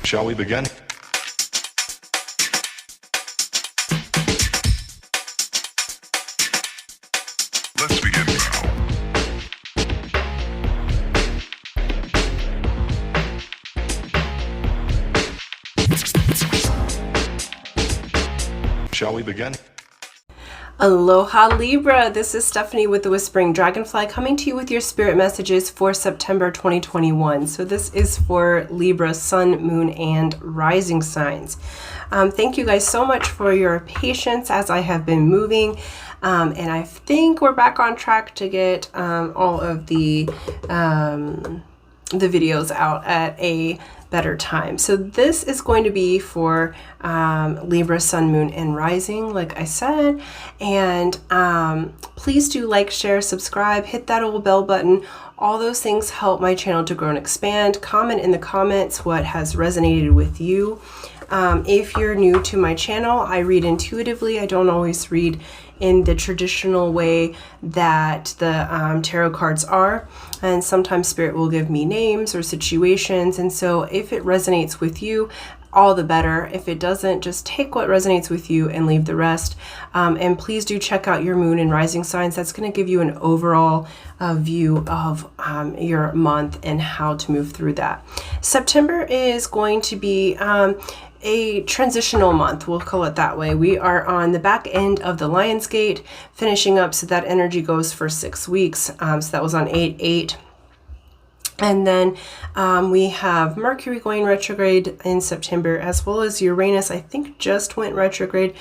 Shall we begin? Let's begin now. Shall we begin? Aloha Libra, this is Stephanie with the Whispering Dragonfly coming to you with your spirit messages for September 2021. So this is for Libra, Sun, Moon, and Rising signs. Thank you guys so much for your patience as I have been moving. And I think we're back on track to get all of the videos out at a better time. So this is going to be for Libra, Sun, Moon, and Rising, like I said. And please do like, share, subscribe, hit that old bell button. All those things help my channel to grow and expand. Comment in the comments what has resonated with you. If you're new to my channel, I read intuitively. I don't always read in the traditional way that the tarot cards are. And sometimes spirit will give me names or situations. And so if it resonates with you, all the better. If it doesn't, just take what resonates with you and leave the rest. And please do check out your moon and rising signs. That's going to give you an overall view of your month and how to move through that. September is going to be a transitional month, we'll call it that way. We are on the back end of the Lion's Gate, finishing up, so that energy goes for 6 weeks. So that was on 8/8. And then we have Mercury going retrograde in September, as well as Uranus, I think, just went retrograde.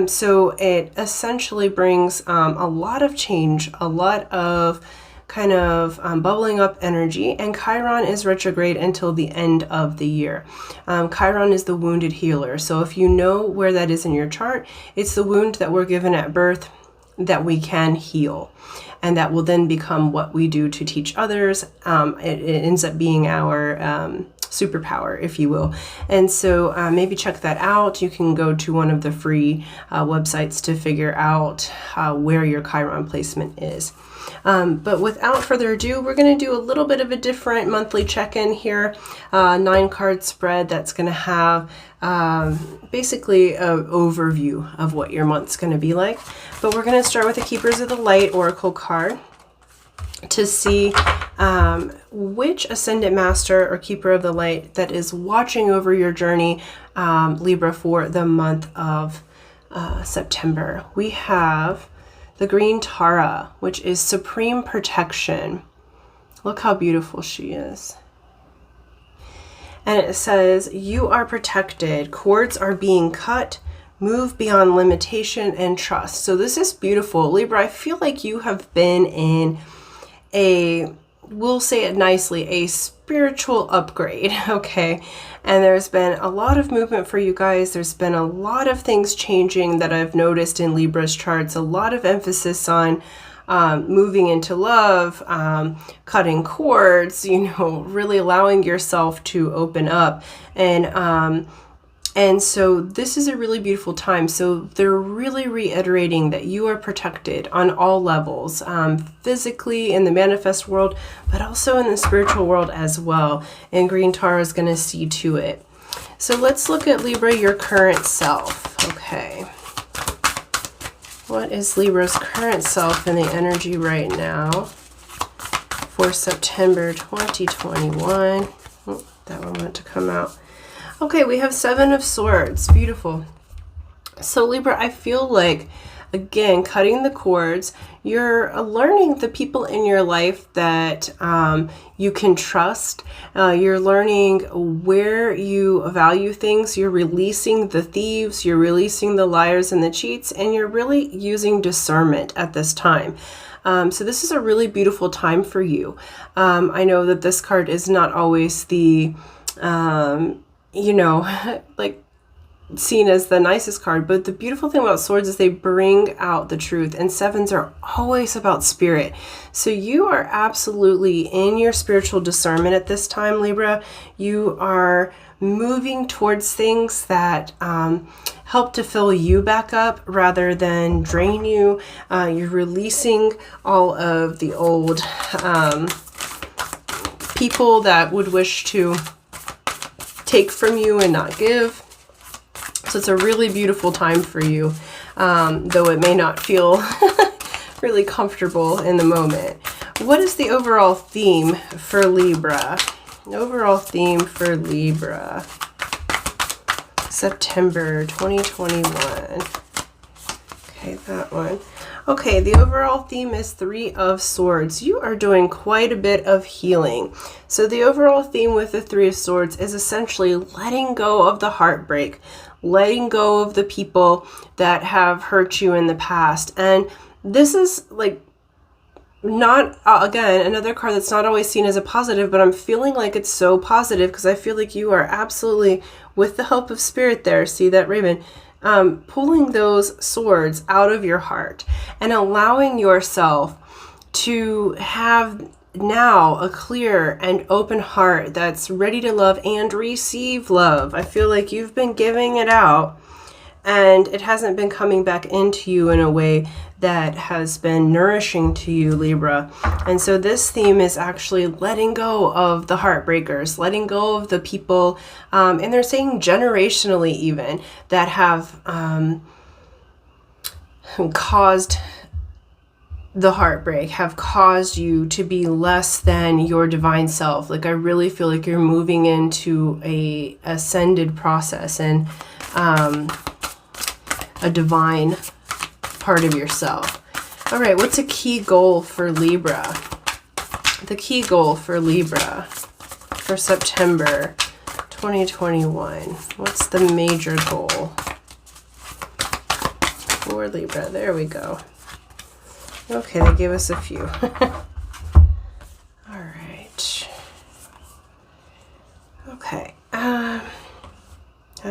So it essentially brings a lot of change, a lot of kind of bubbling up energy, and Chiron is retrograde until the end of the year. Chiron is the wounded healer. So if you know where that is in your chart, it's the wound that we're given at birth that we can heal. And that will then become what we do to teach others. It ends up being our superpower, if you will. And so maybe check that out. You can go to one of the free websites to figure out where your Chiron placement is. But without further ado, we're going to do a little bit of a different monthly check-in here. 9-card spread that's going to have basically an overview of what your month's going to be like. But we're going to start with the Keepers of the Light Oracle card to see which Ascendant Master or Keeper of the Light that is watching over your journey, Libra, for the month of September. We have the Green Tara, which is Supreme Protection. Look how beautiful she is. And it says, you are protected. Cords are being cut. Move beyond limitation and trust. So this is beautiful. Libra, I feel like you have been in a, we'll say it nicely, a spiritual upgrade, okay? And there's been a lot of movement for you guys. There's been a lot of things changing that I've noticed in Libra's charts. A lot of emphasis on moving into love, cutting cords, you know, really allowing yourself to open up. And so this is a really beautiful time. So they're really reiterating that you are protected on all levels, physically in the manifest world, but also in the spiritual world as well. And Green Tara is going to see to it. So let's look at Libra, your current self. Okay. What is Libra's current self in the energy right now for September 2021? Oh, that one went to come out. Okay, we have 7 of Swords. Beautiful. So Libra, I feel like, again, cutting the cords, you're learning the people in your life that you can trust. You're learning where you value things. You're releasing the thieves. You're releasing the liars and the cheats. And you're really using discernment at this time. So this is a really beautiful time for you. I know that this card is not always the you know, like seen as the nicest card, but the beautiful thing about Swords is they bring out the truth, and 7s are always about spirit. So you are absolutely in your spiritual discernment at this time, Libra. You are moving towards things that help to fill you back up rather than drain you. You're releasing all of the old people that would wish to take from you and not give. So it's a really beautiful time for you, though it may not feel really comfortable in the moment. What is the overall theme for Libra? Overall theme for Libra, September 2021. Okay, that one. Okay, the overall theme is Three of Swords. You are doing quite a bit of healing. So the overall theme with the Three of Swords is essentially letting go of the heartbreak, letting go of the people that have hurt you in the past. And this is like not, again, another card that's not always seen as a positive, but I'm feeling like it's so positive because I feel like you are absolutely, with the help of spirit there, see that Raven, pulling those swords out of your heart and allowing yourself to have now a clear and open heart that's ready to love and receive love. I feel like you've been giving it out and it hasn't been coming back into you in a way that has been nourishing to you, Libra. And so this theme is actually letting go of the heartbreakers, letting go of the people, and they're saying generationally even, that have caused the heartbreak, have caused you to be less than your divine self. Like I really feel like you're moving into a ascended process and a divine part of yourself. All right, what's a key goal for Libra? The key goal for Libra for September 2021. What's the major goal for Libra? There we go. Okay, they gave us a few. All right. Okay. How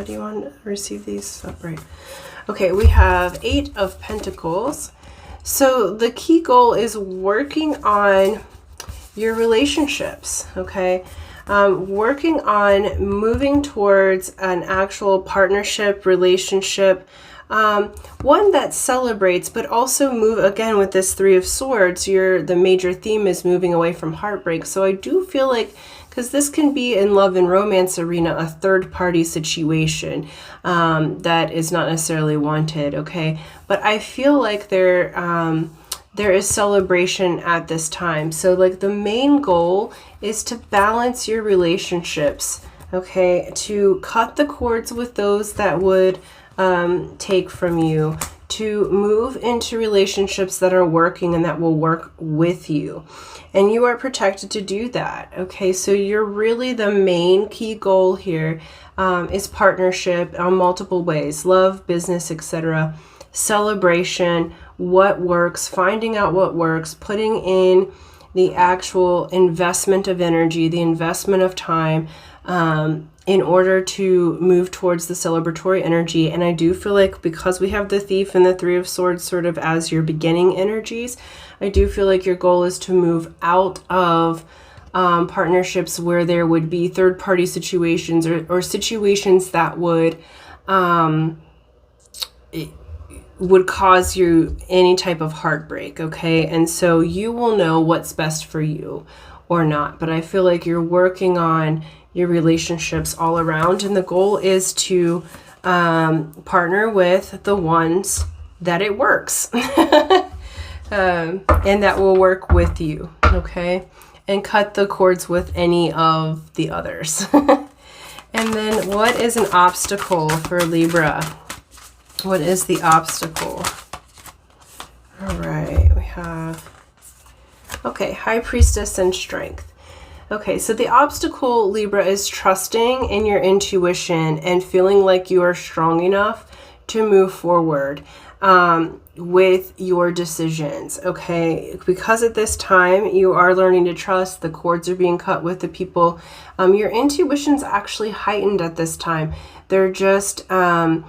do you want to receive these upright? Okay, we have 8 of Pentacles. So the key goal is working on your relationships, okay? Working on moving towards an actual partnership, relationship, one that celebrates, but also move, again, with this Three of Swords, the major theme is moving away from heartbreak. So I do feel like, because this can be in love and romance arena, a third party situation that is not necessarily wanted, okay? But I feel like there is celebration at this time. So like the main goal is to balance your relationships, okay? To cut the cords with those that would take from you, to move into relationships that are working and that will work with you. And you are protected to do that, okay? So you're really, the main key goal here is partnership on multiple ways, love, business, etc. Celebration, what works, finding out what works, putting in the actual investment of energy, the investment of time, in order to move towards the celebratory energy. And I do feel like because we have the Thief and the Three of Swords sort of as your beginning energies, I do feel like your goal is to move out of partnerships where there would be third-party situations or situations that would cause you any type of heartbreak, okay? And so you will know what's best for you or not. But I feel like you're working on your relationships all around, and the goal is to partner with the ones that it works and that will work with you, okay? And cut the cords with any of the others. And then what is an obstacle for Libra? What is the obstacle? All right, we have, okay, High Priestess and Strength. Okay, so the obstacle, Libra, is trusting in your intuition and feeling like you are strong enough to move forward with your decisions, okay? Because at this time, you are learning to trust, the cords are being cut with the people. Your intuition's actually heightened at this time. They're just, the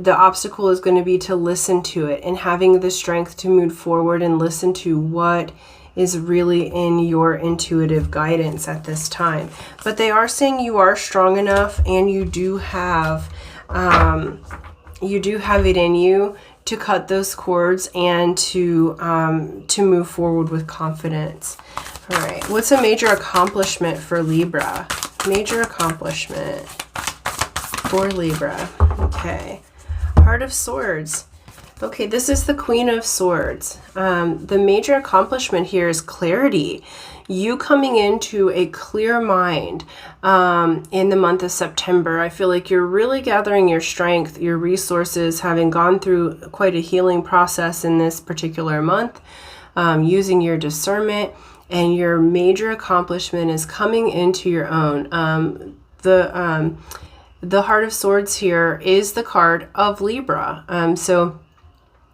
obstacle is going to be to listen to it and having the strength to move forward and listen to what is really in your intuitive guidance at this time. But they are saying you are strong enough and you do have it in you to cut those cords and to move forward with confidence. All right, what's a major accomplishment for Libra? Major accomplishment for Libra. Okay. Heart of Swords. Okay, this is the Queen of Swords. The major accomplishment here is clarity. You coming into a clear mind in the month of September. I feel like you're really gathering your strength, your resources, having gone through quite a healing process in this particular month, using your discernment, and your major accomplishment is coming into your own. The Heart of Swords here is the card of Libra. So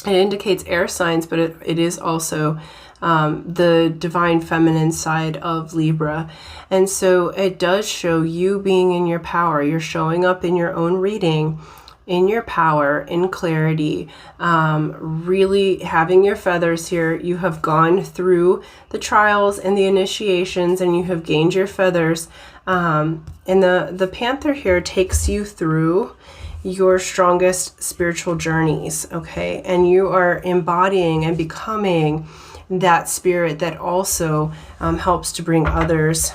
it indicates air signs, but it is also the divine feminine side of Libra. And so it does show you being in your power. You're showing up in your own reading, in your power, in clarity, really having your feathers here. You have gone through the trials and the initiations, and you have gained your feathers. And the Panther here takes you through your strongest spiritual journeys, okay? And you are embodying and becoming that spirit that also helps to bring others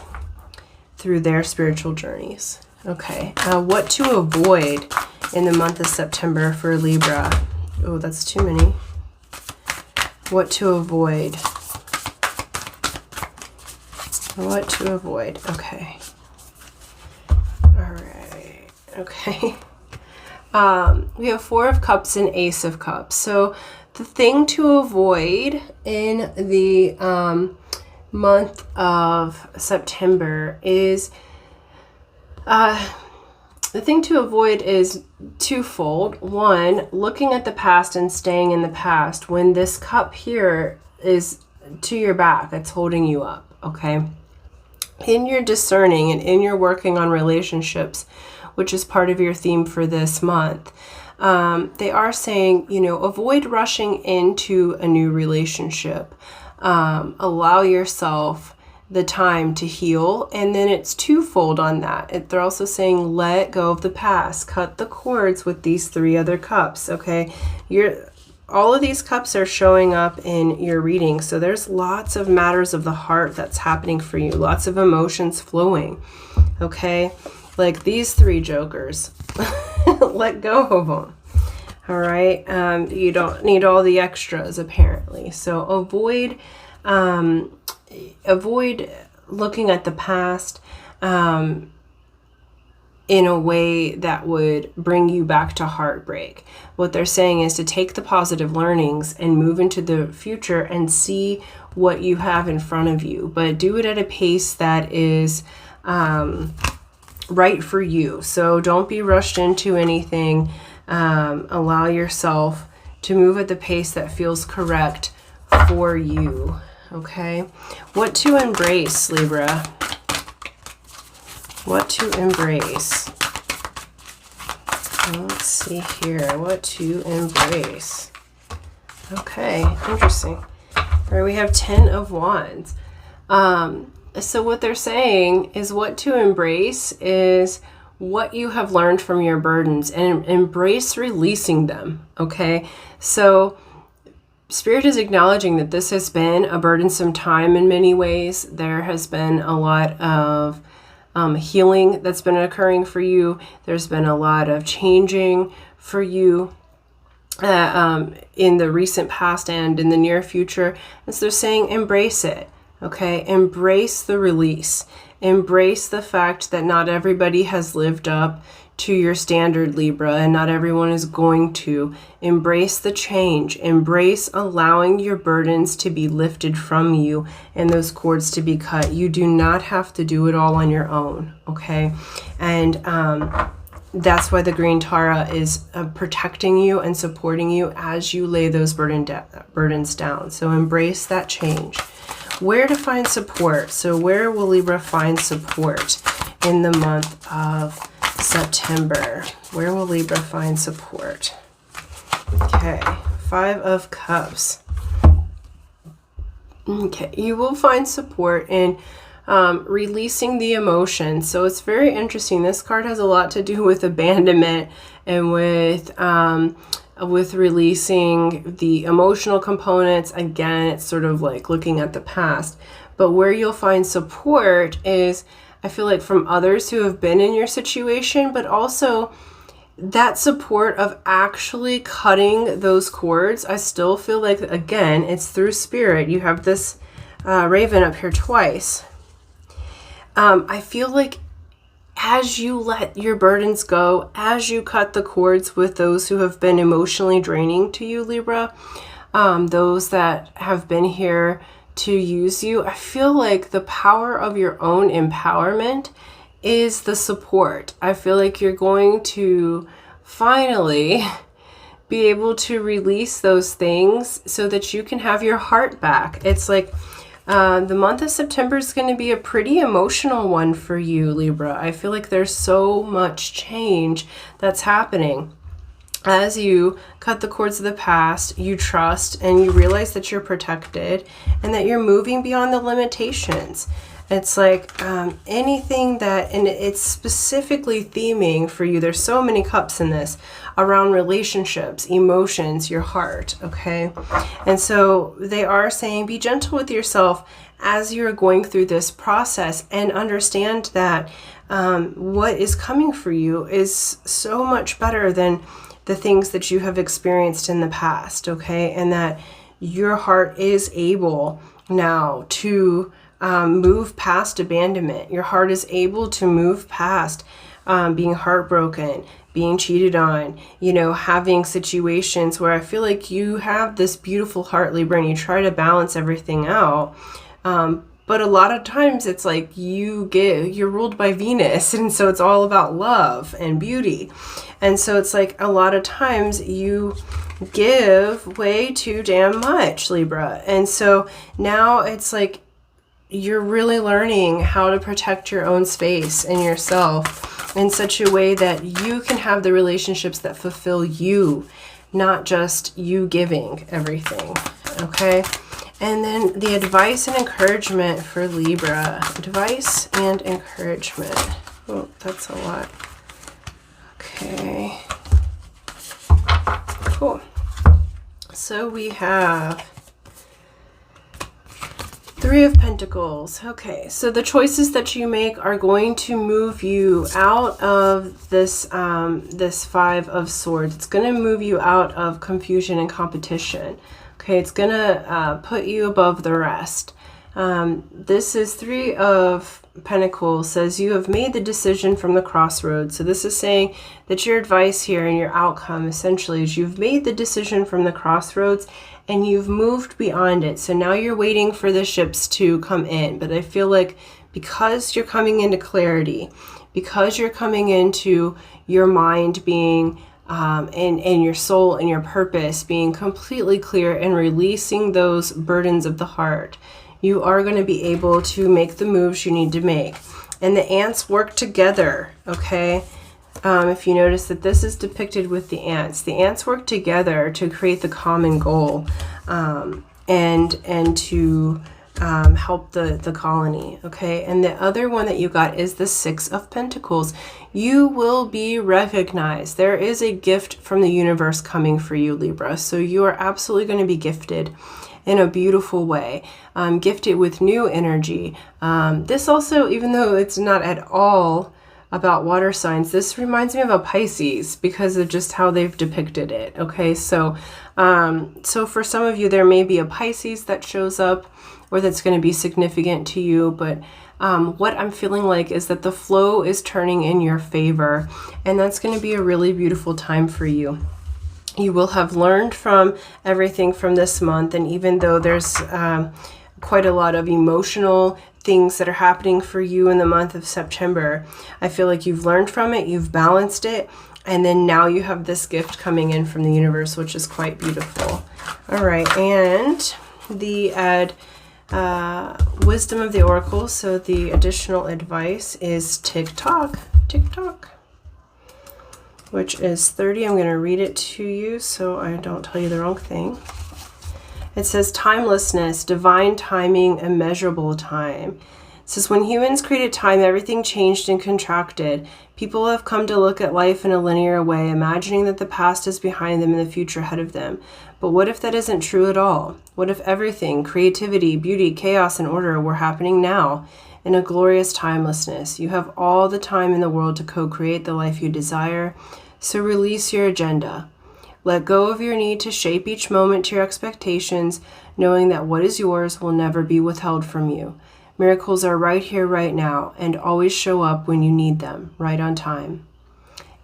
through their spiritual journeys. Okay, what to avoid in the month of September for Libra? Oh, that's too many. What to avoid? What to avoid? Okay. All right. Okay. We have Four of Cups and Ace of Cups. So the thing to avoid in the month of September is the thing to avoid is twofold. One, looking at the past and staying in the past when this cup here is to your back, it's holding you up, okay? In your discerning and in your working on relationships, which is part of your theme for this month, they are saying, avoid rushing into a new relationship. Allow yourself the time to heal. And then it's twofold on that. They're also saying, let go of the past, cut the cords with these three other cups. Okay. All of these cups are showing up in your reading. So there's lots of matters of the heart that's happening for you. Lots of emotions flowing. Okay. Like these three jokers, let go of them. All right. You don't need all the extras apparently. So avoid looking at the past in a way that would bring you back to heartbreak. What they're saying is to take the positive learnings and move into the future and see what you have in front of you, but do it at a pace that is right for you. So don't be rushed into anything. Allow yourself to move at the pace that feels correct for you. Okay, what to embrace, Libra? What to embrace? Let's see here. What to embrace? Okay, interesting. All right, we have 10 of Wands. So what they're saying is what to embrace is what you have learned from your burdens and embrace releasing them. Okay, so Spirit is acknowledging that this has been a burdensome time in many ways. There has been a lot of healing that's been occurring for you. There's been a lot of changing for you in the recent past and in the near future. And so they're saying embrace it, okay? Embrace the release. Embrace the fact that not everybody has lived up to your standard, Libra, and not everyone is going to. Embrace the change. Embrace allowing your burdens to be lifted from you and those cords to be cut. You do not have to do it all on your own, okay? And that's why the green Tara is protecting you and supporting you as you lay those burdens down. So embrace that change. Where to find support? So where will Libra find support in the month of September? Where will Libra find support? Okay, 5 of Cups. Okay, you will find support in releasing the emotion. So it's very interesting. This card has a lot to do with abandonment and with releasing the emotional components. Again, it's sort of like looking at the past. But where you'll find support is I feel like from others who have been in your situation, but also that support of actually cutting those cords. I still feel like, again, it's through spirit. You have this raven up here twice. I feel like as you let your burdens go, as you cut the cords with those who have been emotionally draining to you, Libra, those that have been here to use you, I feel like the power of your own empowerment is the support. I feel like you're going to finally be able to release those things so that you can have your heart back. It's like the month of September is going to be a pretty emotional one for you, Libra. I feel like there's so much change that's happening. As you cut the cords of the past, you trust and you realize that you're protected and that you're moving beyond the limitations. It's like anything that, and it's specifically theming for you, there's so many cups in this, around relationships, emotions, your heart, okay? And so they are saying be gentle with yourself as you're going through this process, and understand that what is coming for you is so much better than the things that you have experienced in the past, okay? And that your heart is able now to move past abandonment. Your heart is able to move past being heartbroken, being cheated on, you know, having situations where I feel like you have this beautiful heart, Libra, and you try to balance everything out. But a lot of times it's like you're ruled by Venus, and so it's all about love and beauty. And so it's like a lot of times you give way too damn much, Libra. And so now it's like you're really learning how to protect your own space and yourself in such a way that you can have the relationships that fulfill you, not just you giving everything, okay? And then the advice and encouragement for Libra. Advice and encouragement. Oh, that's a lot. Okay. Cool. So we have Three of Pentacles. Okay, so the choices that you make are going to move you out of this this Five of Swords. It's going to move you out of confusion and competition. Okay, it's going to put you above the rest. This is Three of Pentacles, says you have made the decision from the crossroads. So this is saying that your advice here and your outcome essentially is you've made the decision from the crossroads and you've moved beyond it. So now you're waiting for the ships to come in. But I feel like because you're coming into clarity, because you're coming into your mind being and your soul and your purpose being completely clear and releasing those burdens of the heart, you are going to be able to make the moves you need to make. And the ants work together, okay? If you notice that this is depicted with the ants work together to create the common goal and to help the colony, okay? And the other one that you got is the Six of Pentacles. You will be recognized. There is a gift from the universe coming for you, Libra. So you are absolutely going to be gifted in a beautiful way, gifted with new energy. This also, even though it's not at all about water signs, this reminds me of a Pisces because of just how they've depicted it. Okay, so for some of you, there may be a Pisces that shows up or that's going to be significant to you, but what I'm feeling like is that the flow is turning in your favor, and that's going to be a really beautiful time for you. You will have learned from everything from this month, and even though there's quite a lot of emotional things that are happening for you in the month of September, I feel like you've learned from it, you've balanced it, and then now you have this gift coming in from the universe, which is quite beautiful. All right, and the wisdom of the oracle, so the additional advice is tick-tock, tick-tock, which is 30. I'm going to read it to you so I don't tell you the wrong thing. It says timelessness, divine timing, immeasurable time. It says when humans created time, everything changed and contracted. People have come to look at life in a linear way, imagining that the past is behind them and the future ahead of them. But what if that isn't true at all? What if everything, creativity, beauty, chaos, and order were happening now, in a glorious timelessness. You have all the time in the world to co-create the life you desire, so release your agenda. Let go of your need to shape each moment to your expectations, knowing that what is yours will never be withheld from you. Miracles are right here, right now, and always show up when you need them, right on time.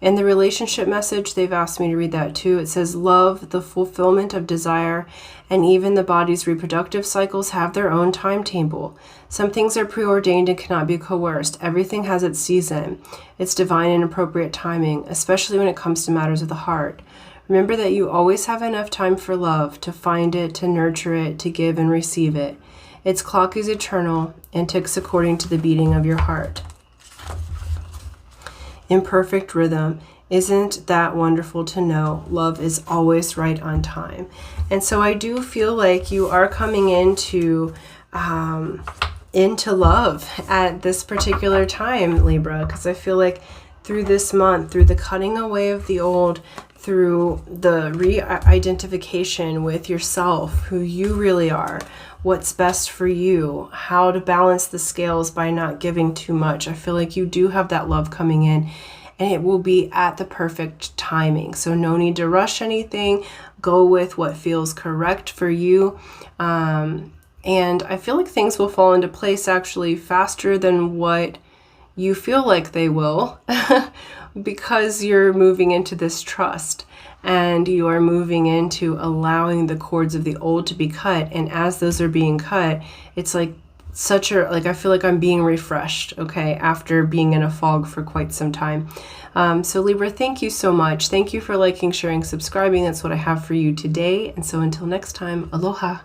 In the relationship message, they've asked me to read that too. It says, love, the fulfillment of desire, and even the body's reproductive cycles have their own timetable. Some things are preordained and cannot be coerced. Everything has its season, its divine and appropriate timing, especially when it comes to matters of the heart. Remember that you always have enough time for love, to find it, to nurture it, to give and receive it. Its clock is eternal and ticks according to the beating of your heart. In perfect rhythm. Isn't that wonderful to know? Love is always right on time. And so I do feel like you are coming into love at this particular time, Libra, because I feel like through this month, through the cutting away of the old, through the re-identification with yourself, who you really are, what's best for you, how to balance the scales by not giving too much. I feel like you do have that love coming in, and it will be at the perfect timing. So no need to rush anything. Go with what feels correct for you. And I feel like things will fall into place actually faster than what you feel like they will because you're moving into this trust and you are moving into allowing the cords of the old to be cut. And as those are being cut, it's like I feel like I'm being refreshed, okay, after being in a fog for quite some time. So Libra, thank you so much. Thank you for liking, sharing, subscribing. That's what I have for you today. And so until next time, aloha.